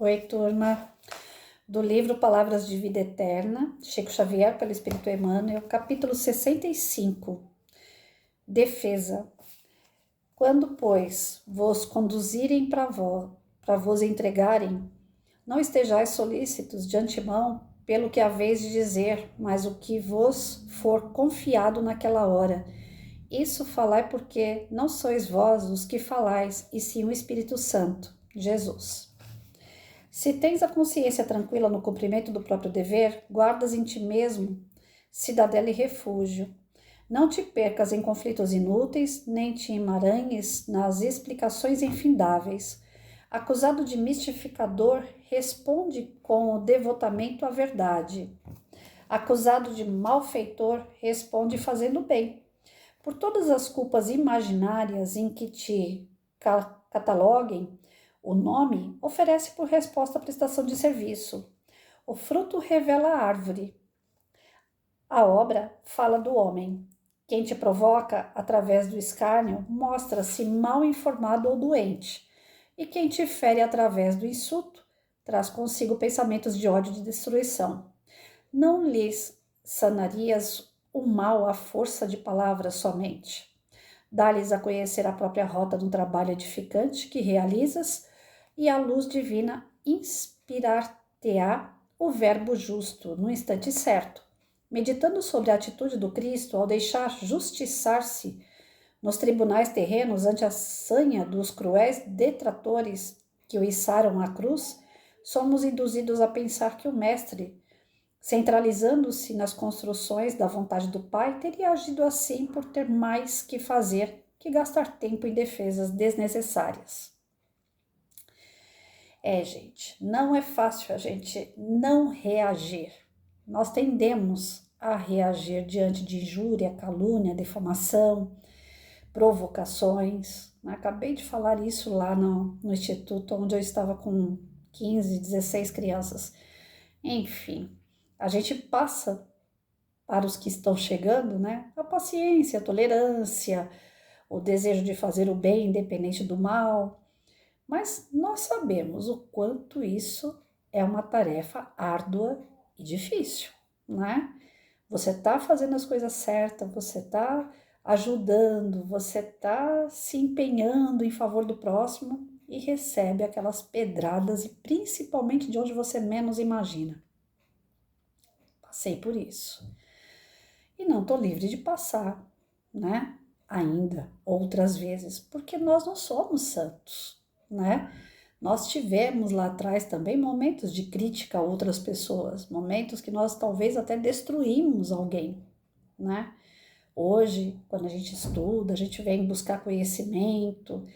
Oi, turma, do livro Palavras de Vida Eterna, Chico Xavier, pelo Espírito Emmanuel, capítulo 65, Defesa. Quando, pois, vos conduzirem para vos entregarem, não estejais solícitos de antemão pelo que haveis de dizer, mas o que vos for confiado naquela hora. Isso falai porque não sois vós os que falais, e sim o Espírito Santo, Jesus. Se tens a consciência tranquila no cumprimento do próprio dever, guardas em ti mesmo cidadela e refúgio. Não te percas em conflitos inúteis, nem te emaranhes nas explicações infindáveis. Acusado de mistificador, responde com o devotamento à verdade. Acusado de malfeitor, responde fazendo bem. Por todas as culpas imaginárias em que te cataloguem, o nome oferece por resposta a prestação de serviço. O fruto revela a árvore. A obra fala do homem. Quem te provoca através do escárnio mostra-se mal informado ou doente. E quem te fere através do insulto traz consigo pensamentos de ódio e de destruição. Não lhes sanarias o mal à força de palavras somente. Dá-lhes a conhecer a própria rota de um trabalho edificante que realizas, e a luz divina inspirar-te-á o verbo justo no instante certo. Meditando sobre a atitude do Cristo ao deixar justiçar-se nos tribunais terrenos ante a sanha dos cruéis detratores que o içaram à cruz, somos induzidos a pensar que o Mestre, centralizando-se nas construções da vontade do Pai, teria agido assim por ter mais que fazer que gastar tempo em defesas desnecessárias. Gente, não é fácil a gente não reagir. Nós tendemos a reagir diante de injúria, calúnia, difamação, provocações. Acabei de falar isso lá no instituto, onde eu estava com 15, 16 crianças. Enfim, a gente passa para os que estão chegando, né? A paciência, a tolerância, o desejo de fazer o bem independente do mal. Mas nós sabemos o quanto isso é uma tarefa árdua e difícil, né? Você tá fazendo as coisas certas, você tá ajudando, você tá se empenhando em favor do próximo e recebe aquelas pedradas, e principalmente de onde você menos imagina. Passei por isso. E não tô livre de passar, né? Ainda outras vezes, porque nós não somos santos, né? Nós tivemos lá atrás também momentos de crítica a outras pessoas, momentos que nós talvez até destruímos alguém, né? Hoje, quando a gente estuda, a gente vem buscar conhecimento,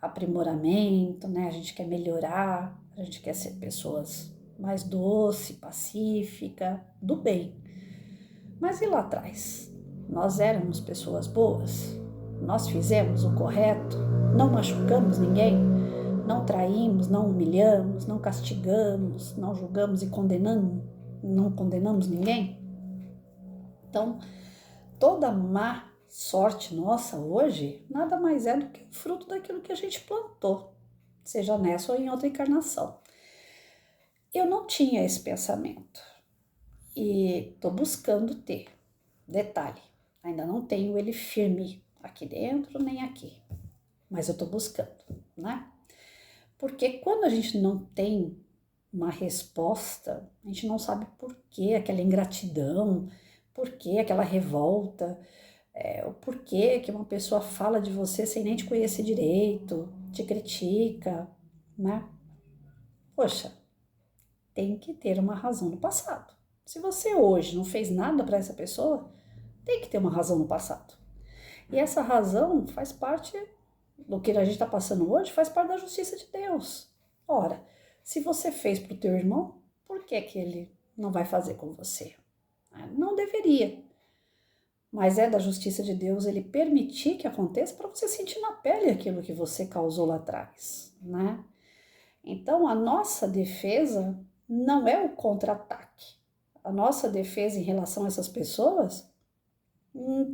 aprimoramento, né? A gente quer melhorar, a gente quer ser pessoas mais doce, pacífica, do bem. Mas e lá atrás? Nós éramos pessoas boas? Nós fizemos o correto? Não machucamos ninguém? Não traímos, não humilhamos, não castigamos, não julgamos e condenamos, não condenamos ninguém? Então, toda má sorte nossa hoje nada mais é do que fruto daquilo que a gente plantou, seja nessa ou em outra encarnação. Eu não tinha esse pensamento e estou buscando ter. Detalhe, ainda não tenho ele firme aqui dentro nem aqui, mas eu estou buscando, né? Porque quando a gente não tem uma resposta, a gente não sabe por que aquela ingratidão, por que aquela revolta, o porquê que uma pessoa fala de você sem nem te conhecer direito, te critica, né? Poxa, tem que ter uma razão no passado. Se você hoje não fez nada para essa pessoa, tem que ter uma razão no passado. E essa razão faz parte do que a gente está passando hoje, faz parte da justiça de Deus. Ora, se você fez para o teu irmão, por que ele não vai fazer com você? Não deveria. Mas é da justiça de Deus ele permitir que aconteça para você sentir na pele aquilo que você causou lá atrás, né? Então, a nossa defesa não é o contra-ataque. A nossa defesa em relação a essas pessoas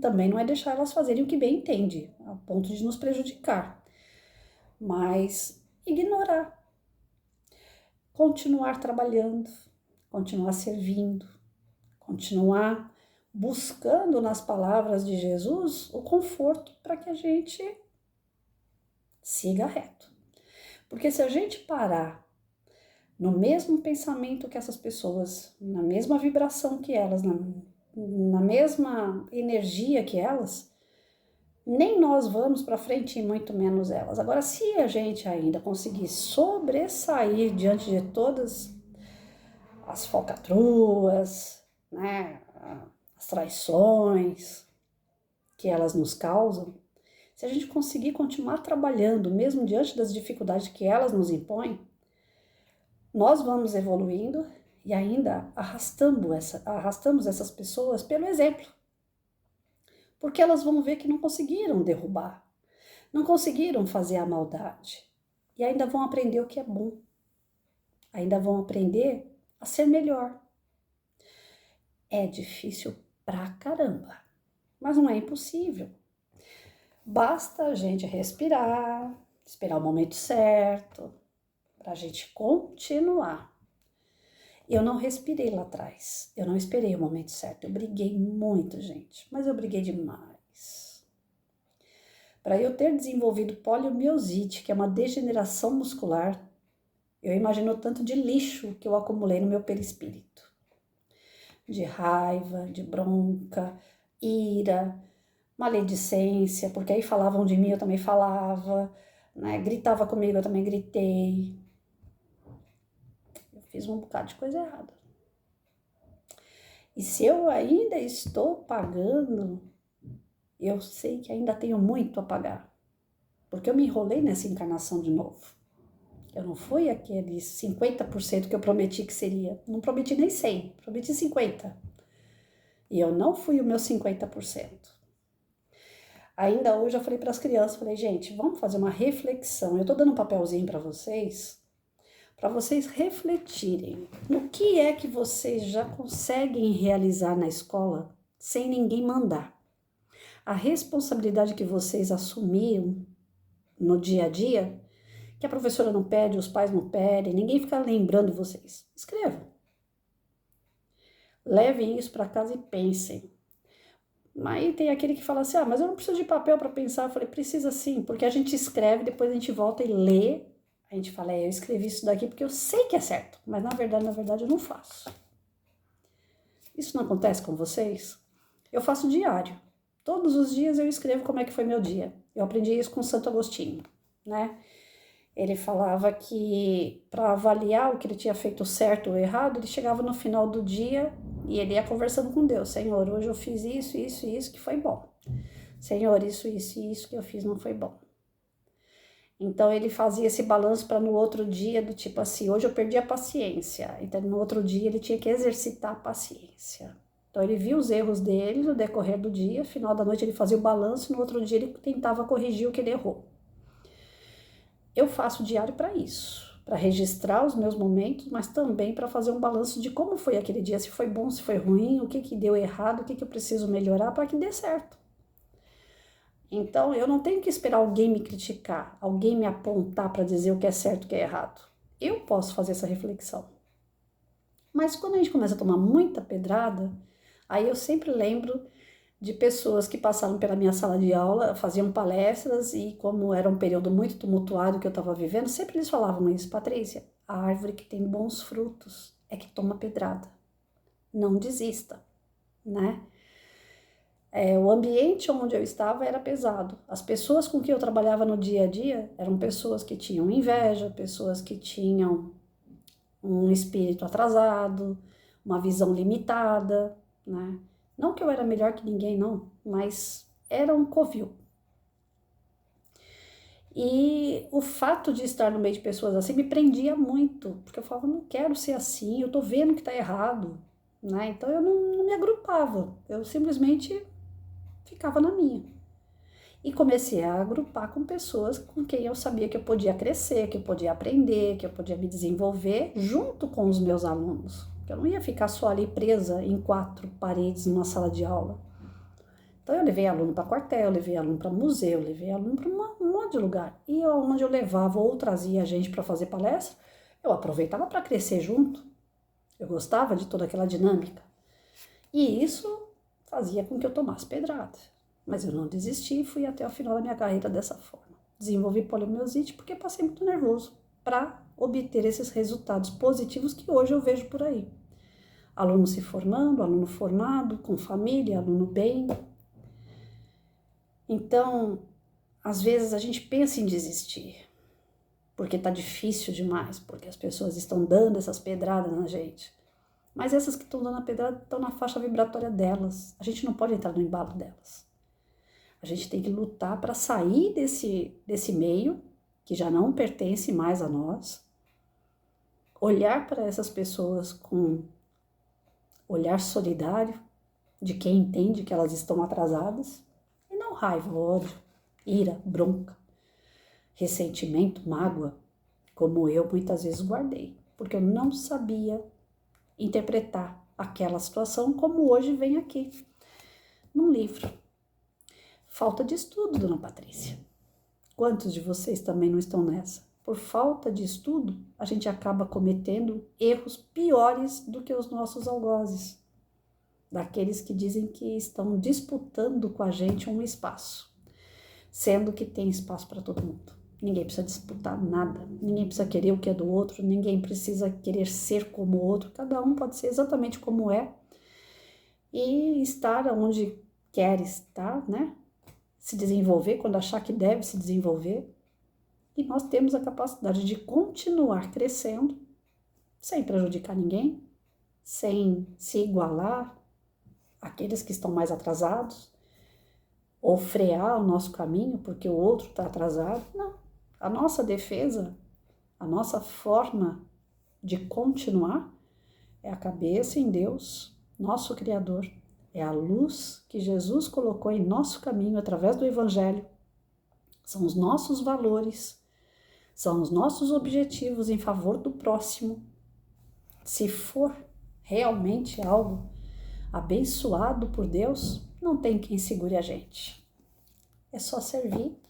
também não é deixar elas fazerem o que bem entende, a ponto de nos prejudicar, mas ignorar. continuar trabalhando, continuar servindo, continuar buscando nas palavras de Jesus o conforto para que a gente siga reto. Porque se a gente parar no mesmo pensamento que essas pessoas, na mesma vibração que elas, na mesma energia que elas, nem nós vamos para frente e muito menos elas. Agora, se a gente ainda conseguir sobressair diante de todas as falcatruas, né, as traições que elas nos causam, se a gente conseguir continuar trabalhando, mesmo diante das dificuldades que elas nos impõem, nós vamos evoluindo e ainda arrastamos essas pessoas pelo exemplo. Porque elas vão ver que não conseguiram derrubar, não conseguiram fazer a maldade. E ainda vão aprender o que é bom. Ainda vão aprender a ser melhor. É difícil pra caramba, mas não é impossível. Basta a gente respirar, esperar o momento certo, pra gente continuar. Eu não respirei lá atrás, eu não esperei o momento certo, eu briguei muito, gente, mas eu briguei demais. Para eu ter desenvolvido poliomielite, que é uma degeneração muscular, eu imagino o tanto de lixo que eu acumulei no meu perispírito. De raiva, de bronca, ira, maledicência, porque aí falavam de mim, eu também falava, né? Gritava comigo, eu também gritei. Fiz um bocado de coisa errada. E se eu ainda estou pagando, eu sei que ainda tenho muito a pagar. Porque eu me enrolei nessa encarnação de novo. Eu não fui aqueles 50% que eu prometi que seria. Não prometi nem 100, prometi 50%. E eu não fui o meu 50%. Ainda hoje eu falei para as crianças, falei, gente, vamos fazer uma reflexão. Eu estou dando um papelzinho para vocês refletirem no que é que vocês já conseguem realizar na escola sem ninguém mandar. A responsabilidade que vocês assumiram no dia a dia, que a professora não pede, os pais não pedem, ninguém fica lembrando vocês. Escrevam. Levem isso para casa e pensem. Aí tem aquele que fala assim, mas eu não preciso de papel para pensar. Eu falei, precisa sim, porque a gente escreve, depois a gente volta e lê. A gente fala, eu escrevi isso daqui porque eu sei que é certo, mas na verdade eu não faço. Isso não acontece com vocês? Eu faço diário. Todos os dias eu escrevo como é que foi meu dia. Eu aprendi isso com Santo Agostinho, né? Ele falava que para avaliar o que ele tinha feito certo ou errado, ele chegava no final do dia e ele ia conversando com Deus. Senhor, hoje eu fiz isso, isso e isso que foi bom. Senhor, isso e isso que eu fiz não foi bom. Então ele fazia esse balanço para no outro dia, do tipo assim, hoje eu perdi a paciência. Então no outro dia ele tinha que exercitar a paciência. Então ele via os erros dele no decorrer do dia, no final da noite ele fazia o balanço, no outro dia ele tentava corrigir o que ele errou. Eu faço diário para isso, para registrar os meus momentos, mas também para fazer um balanço de como foi aquele dia, se foi bom, se foi ruim, o que deu errado, o que eu preciso melhorar para que dê certo. Então, eu não tenho que esperar alguém me criticar, alguém me apontar para dizer o que é certo e o que é errado. Eu posso fazer essa reflexão. Mas quando a gente começa a tomar muita pedrada, aí eu sempre lembro de pessoas que passaram pela minha sala de aula, faziam palestras e como era um período muito tumultuado que eu estava vivendo, sempre eles falavam isso, Patrícia, a árvore que tem bons frutos é que toma pedrada. Não desista, né? O ambiente onde eu estava era pesado. As pessoas com que eu trabalhava no dia a dia eram pessoas que tinham inveja, pessoas que tinham um espírito atrasado, uma visão limitada, né? Não que eu era melhor que ninguém, não, mas era um covil. E o fato de estar no meio de pessoas assim me prendia muito, porque eu falava, não quero ser assim, eu tô vendo que tá errado, né? Então eu não me agrupava, eu simplesmente ficava na minha. E comecei a agrupar com pessoas com quem eu sabia que eu podia crescer, que eu podia aprender, que eu podia me desenvolver junto com os meus alunos. Eu não ia ficar só ali presa em 4 paredes numa sala de aula. Então eu levei aluno para quartel, eu levei aluno para museu, eu levei aluno para um monte de lugar. E onde eu levava ou trazia gente para fazer palestra, Eu aproveitava para crescer junto. Eu gostava de toda aquela dinâmica. E isso fazia com que eu tomasse pedrada. Mas eu não desisti e fui até o final da minha carreira dessa forma. Desenvolvi poliomielite porque passei muito nervoso para obter esses resultados positivos que hoje eu vejo por aí. Aluno se formando, aluno formado, com família, aluno bem. Então, às vezes a gente pensa em desistir, porque tá difícil demais, porque as pessoas estão dando essas pedradas na gente. Mas essas que estão dando a pedrada estão na faixa vibratória delas. A gente não pode entrar no embalo delas. A gente tem que lutar para sair desse meio, que já não pertence mais a nós, olhar para essas pessoas com olhar solidário, de quem entende que elas estão atrasadas, e não raiva, ódio, ira, bronca, ressentimento, mágoa, como eu muitas vezes guardei, porque eu não sabia interpretar aquela situação como hoje vem aqui, num livro. Falta de estudo, dona Patrícia. Quantos de vocês também não estão nessa? Por falta de estudo, a gente acaba cometendo erros piores do que os nossos algozes, daqueles que dizem que estão disputando com a gente um espaço, sendo que tem espaço para todo mundo. Ninguém precisa disputar nada, ninguém precisa querer o que é do outro, ninguém precisa querer ser como o outro, cada um pode ser exatamente como é e estar onde quer estar, né? Se desenvolver quando achar que deve se desenvolver. E nós temos a capacidade de continuar crescendo sem prejudicar ninguém, sem se igualar àqueles que estão mais atrasados, ou frear o nosso caminho porque o outro está atrasado. Não. A nossa defesa, a nossa forma de continuar é a cabeça em Deus, nosso Criador. É a luz que Jesus colocou em nosso caminho através do Evangelho. São os nossos valores, são os nossos objetivos em favor do próximo. Se for realmente algo abençoado por Deus, não tem quem segure a gente. É só servir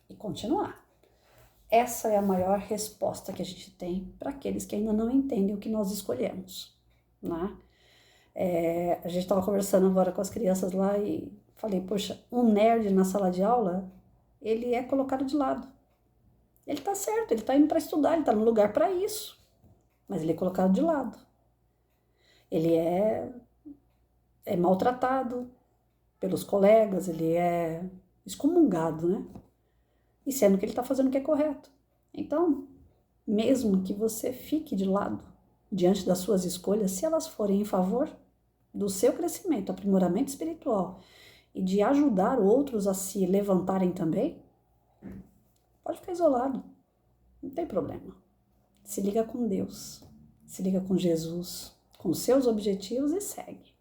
e continuar. Essa é a maior resposta que a gente tem para aqueles que ainda não entendem o que nós escolhemos, né? A gente estava conversando agora com as crianças lá e falei, poxa, um nerd na sala de aula, ele é colocado de lado. Ele tá certo, ele tá indo para estudar, ele tá no lugar para isso, mas ele é colocado de lado. Ele é maltratado pelos colegas, ele é excomungado, né? E sendo que ele tá fazendo o que é correto. Então, mesmo que você fique de lado diante das suas escolhas, se elas forem em favor do seu crescimento, aprimoramento espiritual e de ajudar outros a se levantarem também, pode ficar isolado, não tem problema. Se liga com Deus, se liga com Jesus, com seus objetivos e segue.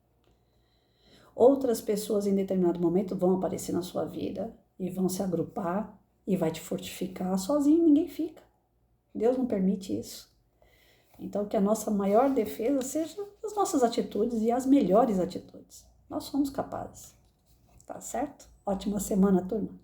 Outras pessoas em determinado momento vão aparecer na sua vida e vão se agrupar e vai te fortificar. Sozinho ninguém fica. Deus não permite isso. Então, que a nossa maior defesa seja as nossas atitudes e as melhores atitudes. Nós somos capazes. Tá certo? Ótima semana, turma.